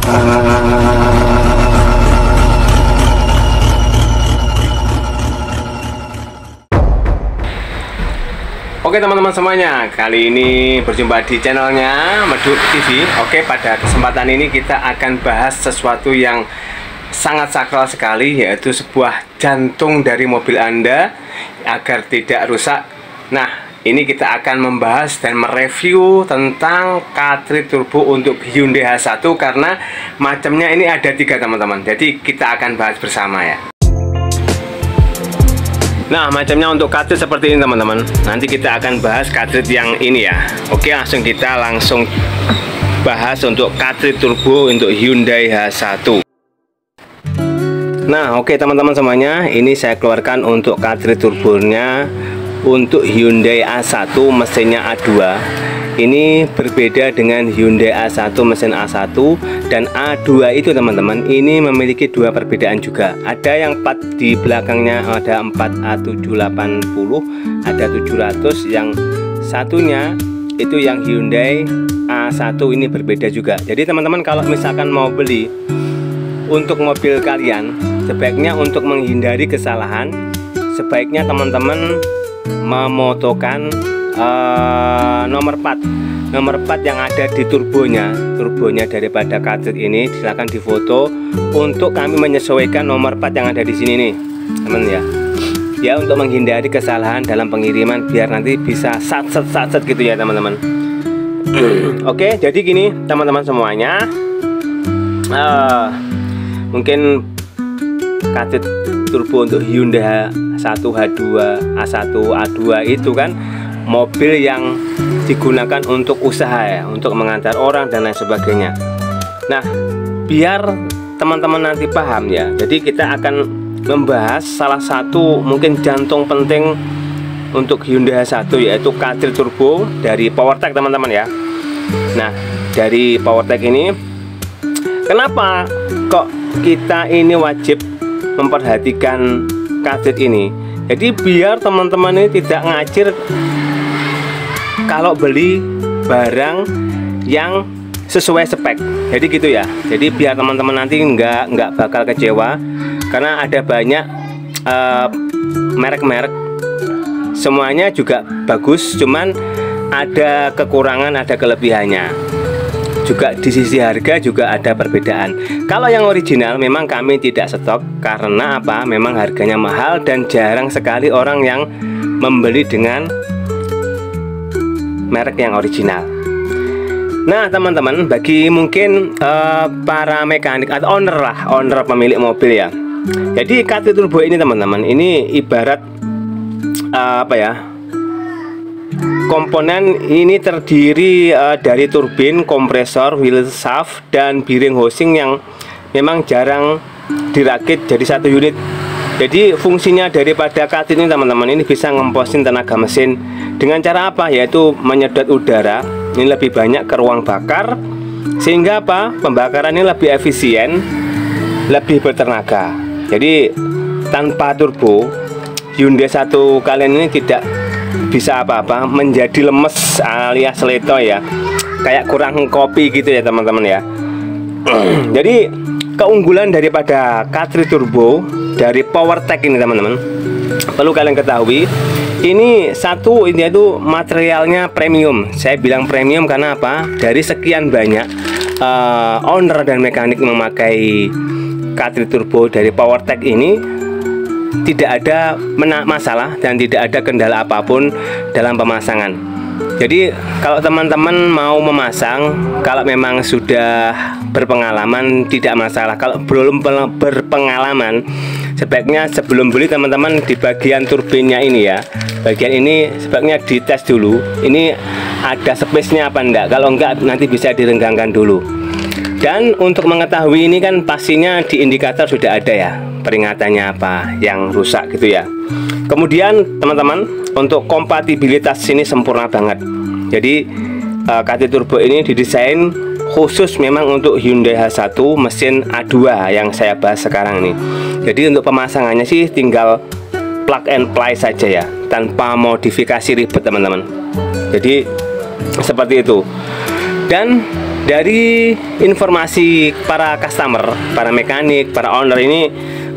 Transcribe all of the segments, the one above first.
Oke teman-teman semuanya, kali ini berjumpa di channelnya Meduk TV. Oke, pada kesempatan ini kita akan bahas sesuatu yang sangat sakral sekali, yaitu sebuah jantung dari mobil Anda agar tidak rusak. Nah, ini kita akan membahas dan mereview tentang cartridge turbo untuk Hyundai H1, karena macamnya ini ada 3 teman-teman. Jadi kita akan bahas bersama ya. Nah, macamnya untuk cartridge seperti ini teman-teman. Nanti kita akan bahas cartridge yang ini ya. Oke, kita langsung bahas untuk cartridge turbo untuk Hyundai H1. Nah, oke teman-teman semuanya, ini saya keluarkan untuk cartridge turbonya untuk Hyundai A1 mesinnya A2. Ini berbeda dengan Hyundai A1 mesin A1 dan A2 itu teman-teman, ini memiliki 2 perbedaan juga. Ada yang 4 di belakangnya, ada 4 A780, ada 700, yang satunya itu yang Hyundai A1 ini berbeda juga. Jadi teman-teman kalau misalkan mau beli untuk mobil kalian, sebaiknya untuk menghindari kesalahan, sebaiknya teman-teman memotokan nomor 4 yang ada di turbonya daripada cartridge ini. Silahkan difoto untuk kami menyesuaikan nomor 4 yang ada di sini nih teman ya, untuk menghindari kesalahan dalam pengiriman, biar nanti bisa satset gitu ya teman-teman. Oke, jadi gini teman-teman semuanya, mungkin cartridge turbo untuk Hyundai H1, H2, A1, A2 itu kan mobil yang digunakan untuk usaha ya, untuk mengantar orang dan lain sebagainya. Nah, biar teman-teman nanti paham ya, jadi kita akan membahas salah satu mungkin jantung penting untuk Hyundai H1, yaitu cartridge turbo dari PowerTech teman-teman ya. Nah, dari PowerTech ini, kenapa kok kita ini wajib memperhatikan cartridge ini? Jadi biar teman-teman ini tidak ngacir kalau beli barang yang sesuai spek. Jadi gitu ya. Jadi biar teman-teman nanti nggak bakal kecewa, karena ada banyak merek-merek, semuanya juga bagus, cuman ada kekurangan, ada kelebihannya. Juga di sisi harga juga ada perbedaan. Kalau yang original memang kami tidak stok, karena apa? Memang harganya mahal dan jarang sekali orang yang membeli dengan merek yang original. Nah teman-teman, bagi mungkin para mekanik atau owner pemilik mobil ya, jadi cartridge turbo ini teman-teman, ini ibarat apa ya, komponen ini terdiri dari turbin, kompresor, wheel shaft, dan bearing housing yang memang jarang dirakit jadi satu unit. Jadi fungsinya daripada cartridge ini teman-teman, ini bisa ngemposin tenaga mesin dengan cara apa? Yaitu menyedot udara ini lebih banyak ke ruang bakar, sehingga apa? Pembakaran ini lebih efisien, lebih bertenaga. Jadi tanpa turbo Hyundai 1 kalian ini tidak bisa apa-apa, menjadi lemes alias leto ya, kayak kurang kopi gitu ya teman-teman ya. Jadi keunggulan daripada cartridge turbo dari PowerTech ini teman-teman, perlu kalian ketahui, ini itu materialnya premium. Saya bilang premium karena apa? Dari sekian banyak owner dan mekanik memakai cartridge turbo dari PowerTech ini, tidak ada masalah dan tidak ada kendala apapun dalam pemasangan. Jadi kalau teman-teman mau memasang, kalau memang sudah berpengalaman tidak masalah. Kalau belum berpengalaman, sebaiknya sebelum beli teman-teman di bagian turbinnya ini ya, bagian ini sebaiknya dites dulu, ini ada space-nya apa enggak. Kalau enggak, nanti bisa direnggangkan dulu. Dan untuk mengetahui ini kan pastinya di indikator sudah ada ya, peringatannya apa yang rusak gitu ya. Kemudian teman-teman, untuk kompatibilitas ini sempurna banget. Jadi cartridge turbo ini didesain khusus memang untuk Hyundai H1 mesin A2 yang saya bahas sekarang ini. Jadi untuk pemasangannya sih tinggal plug and play saja ya, tanpa modifikasi ribet teman-teman. Jadi seperti itu. Dan Dari informasi para customer, para mekanik, para owner ini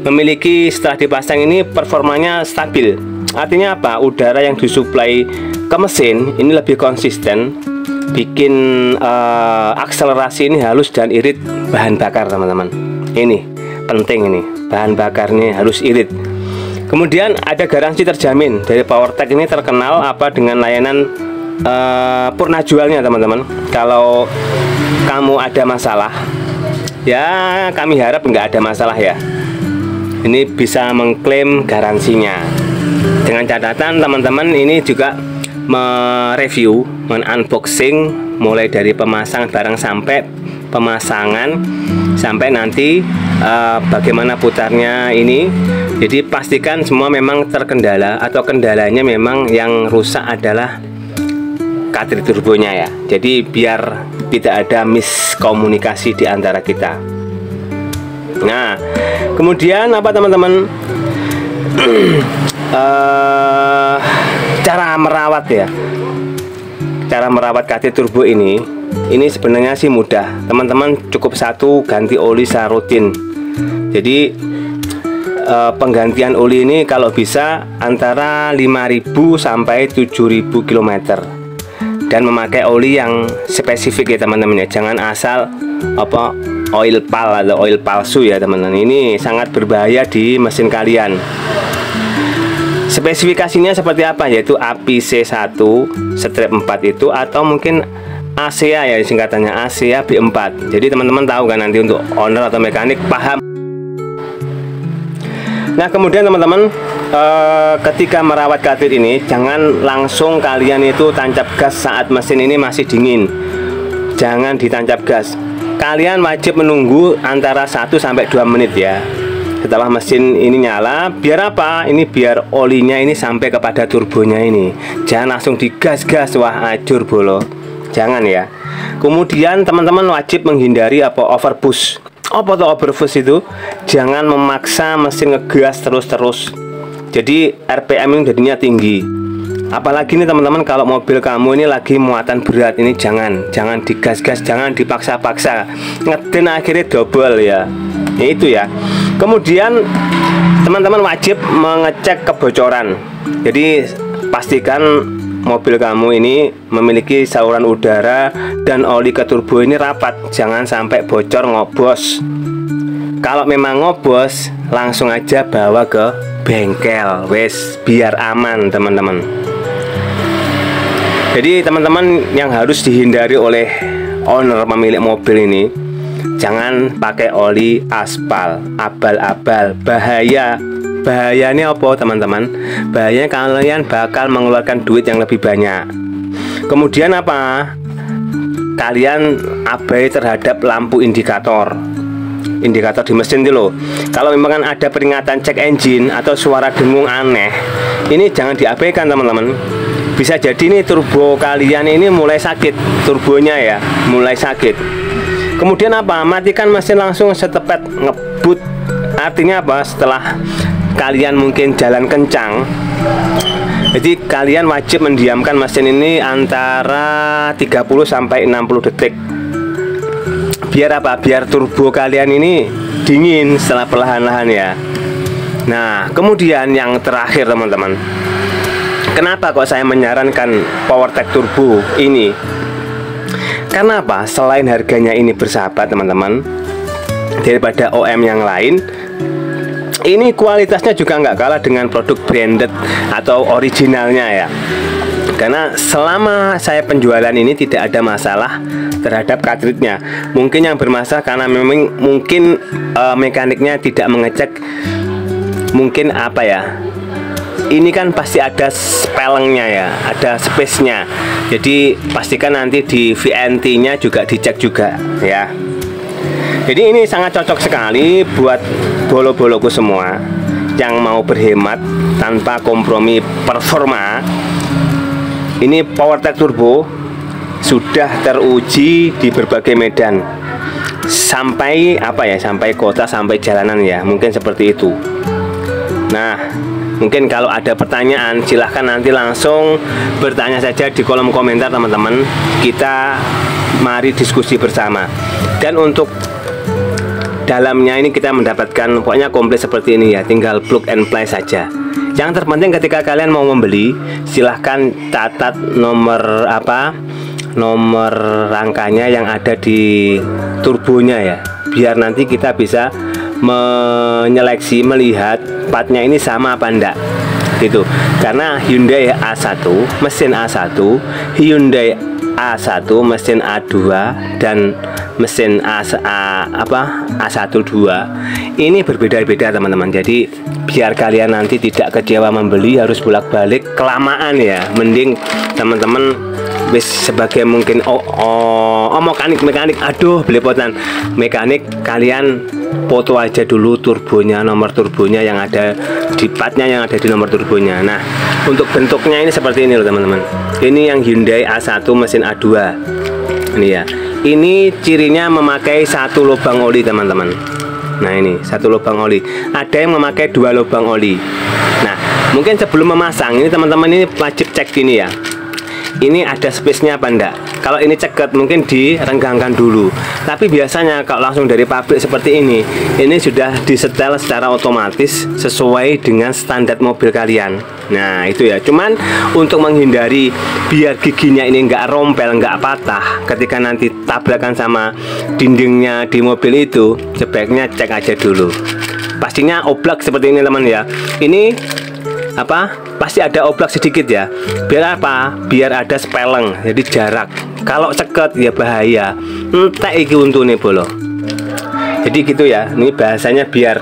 memiliki setelah dipasang ini performanya stabil. Artinya apa? Udara yang disuplai ke mesin ini lebih konsisten, bikin akselerasi ini halus dan irit bahan bakar, teman-teman. Ini penting, ini bahan bakarnya harus irit. Kemudian ada garansi terjamin dari PowerTech. Ini terkenal apa dengan layanan purna jualnya, teman-teman. Kalau kamu ada masalah, ya kami harap nggak ada masalah ya. Ini bisa mengklaim garansinya. Dengan catatan teman-teman ini juga mereview, men-unboxing mulai dari pemasangan barang sampai pemasangan, sampai nanti bagaimana putarnya ini. Jadi pastikan semua memang terkendala, atau kendalanya memang yang rusak adalah cartridge turbonya ya. Jadi biar tidak ada miskomunikasi di antara kita. Nah, kemudian apa teman-teman? Cara merawat ya. Cara merawat cartridge turbo ini sebenarnya sih mudah. Teman-teman cukup satu ganti oli secara rutin. Jadi penggantian oli ini kalau bisa antara 5.000 sampai 7.000 km. Dan memakai oli yang spesifik ya teman-teman ya. Jangan asal oil pal atau oil palsu ya teman-teman. Ini sangat berbahaya di mesin kalian. Spesifikasinya seperti apa? Yaitu APC1 strap 4 itu, atau mungkin ASEA ya singkatannya, ASEA B4. Jadi teman-teman tahu kan, nanti untuk owner atau mekanik paham. Nah kemudian teman-teman, ketika merawat cartridge ini jangan langsung kalian itu tancap gas saat mesin ini masih dingin. Jangan ditancap gas. Kalian wajib menunggu antara 1 sampai 2 menit ya setelah mesin ini nyala. Biar apa? Ini biar olinya ini sampai kepada turbonya ini. Jangan langsung digas-gas, wah ajur bolo. Jangan ya. Kemudian teman-teman wajib menghindari overboost. Apa tuh overboost itu? Jangan memaksa mesin ngegas terus-terus. Jadi RPM ini jadinya tinggi. Apalagi nih teman-teman, kalau mobil kamu ini lagi muatan berat, ini jangan digas-gas, jangan dipaksa-paksa. Ngeden akhirnya double ya. Itu ya. Kemudian teman-teman wajib mengecek kebocoran. Jadi pastikan mobil kamu ini memiliki saluran udara dan oli ke turbo ini rapat. Jangan sampai bocor ngobos. Kalau memang ngobos, langsung aja bawa ke bengkel, wes biar aman teman-teman. Jadi teman-teman yang harus dihindari oleh owner pemilik mobil ini, jangan pakai oli aspal, abal-abal, bahaya. Bahayanya apa teman-teman? Bahayanya kalian bakal mengeluarkan duit yang lebih banyak. Kemudian apa? Kalian abai terhadap lampu indikator di mesin itu loh. Kalau memang ada peringatan cek engine atau suara dengung aneh, ini jangan diabaikan teman-teman. Bisa jadi nih turbo kalian ini mulai sakit, turbonya ya mulai sakit. Kemudian apa? Matikan mesin langsung setepet ngebut. Artinya apa? Setelah kalian mungkin jalan kencang, jadi kalian wajib mendiamkan mesin ini antara 30 sampai 60 detik. Biar apa? Biar turbo kalian ini dingin setelah perlahan-lahan ya. Nah, kemudian yang terakhir teman-teman, kenapa kok saya menyarankan PowerTech Turbo ini? Karena apa? Selain harganya ini bersahabat teman-teman, daripada OEM yang lain, ini kualitasnya juga nggak kalah dengan produk branded atau originalnya ya. Karena selama saya penjualan ini tidak ada masalah terhadap cartridge-nya. Mungkin yang bermasalah karena memang mungkin mekaniknya tidak mengecek, mungkin apa ya, ini kan pasti ada spellingnya ya, ada space-nya. Jadi pastikan nanti di VNT-nya juga dicek juga ya. Jadi ini sangat cocok sekali buat bolo-boloku semua yang mau berhemat tanpa kompromi performa. Ini PowerTech Turbo sudah teruji di berbagai medan, sampai apa ya, sampai kota, sampai jalanan ya, mungkin seperti itu. Nah, Mungkin kalau ada pertanyaan silahkan nanti langsung bertanya saja di kolom komentar teman-teman. Kita mari diskusi bersama. Dan untuk dalamnya ini kita mendapatkan pokoknya komplit seperti ini ya, tinggal plug and play saja. Yang terpenting ketika kalian mau membeli, silahkan catat nomor nomor rangkanya yang ada di turbonya ya, biar nanti kita bisa menyeleksi, melihat partnya ini sama apa enggak gitu. Karena Hyundai A1 mesin A1, Hyundai A1 mesin A2 dan mesin A12 ini berbeda-beda teman-teman. Jadi biar kalian nanti tidak kecewa membeli harus bolak-balik kelamaan ya, mending teman-teman wis sebagai mungkin mekanik aduh belepotan mekanik, kalian foto aja dulu turbonya, nomor turbonya yang ada di partnya, yang ada di nomor turbonya. Nah, untuk bentuknya ini seperti ini loh teman-teman. Ini yang Hyundai A1 mesin A2 ini ya. Ini cirinya memakai satu lubang oli teman-teman. Nah, ini satu lubang oli. Ada yang memakai dua lubang oli. Nah, mungkin sebelum memasang ini teman-teman ini wajib cek gini ya, ini ada space-nya apa enggak. Kalau ini ceket mungkin direnggangkan dulu. Tapi biasanya kalau langsung dari pabrik seperti ini sudah disetel secara otomatis sesuai dengan standar mobil kalian. Nah itu ya, cuman untuk menghindari biar giginya ini enggak rompel, enggak patah ketika nanti tabrakan sama dindingnya di mobil itu, sebaiknya cek aja dulu. Pastinya oblak seperti ini teman ya. Ini pasti ada oblak sedikit ya. Biar apa? Biar ada speleng, jadi jarak. Kalau ceket ya bahaya, entek iki untune bolo. Jadi gitu ya. Ini bahasanya biar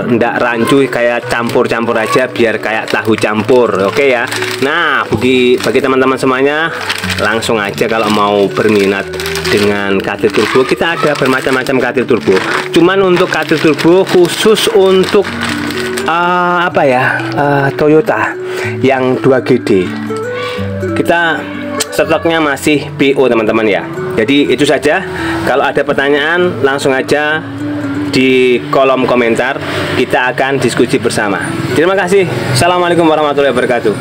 ndak rancu, kayak campur-campur aja, biar kayak tahu campur. Oke ya. Nah, bagi teman-teman semuanya, langsung aja kalau mau berminat dengan katil turbo, kita ada bermacam-macam katil turbo. Cuman untuk katil turbo khusus untuk Toyota yang 2GD kita stoknya masih PO teman-teman ya. Jadi itu saja. Kalau ada pertanyaan langsung aja di kolom komentar, kita akan diskusi bersama. Terima kasih. Assalamualaikum warahmatullahi wabarakatuh.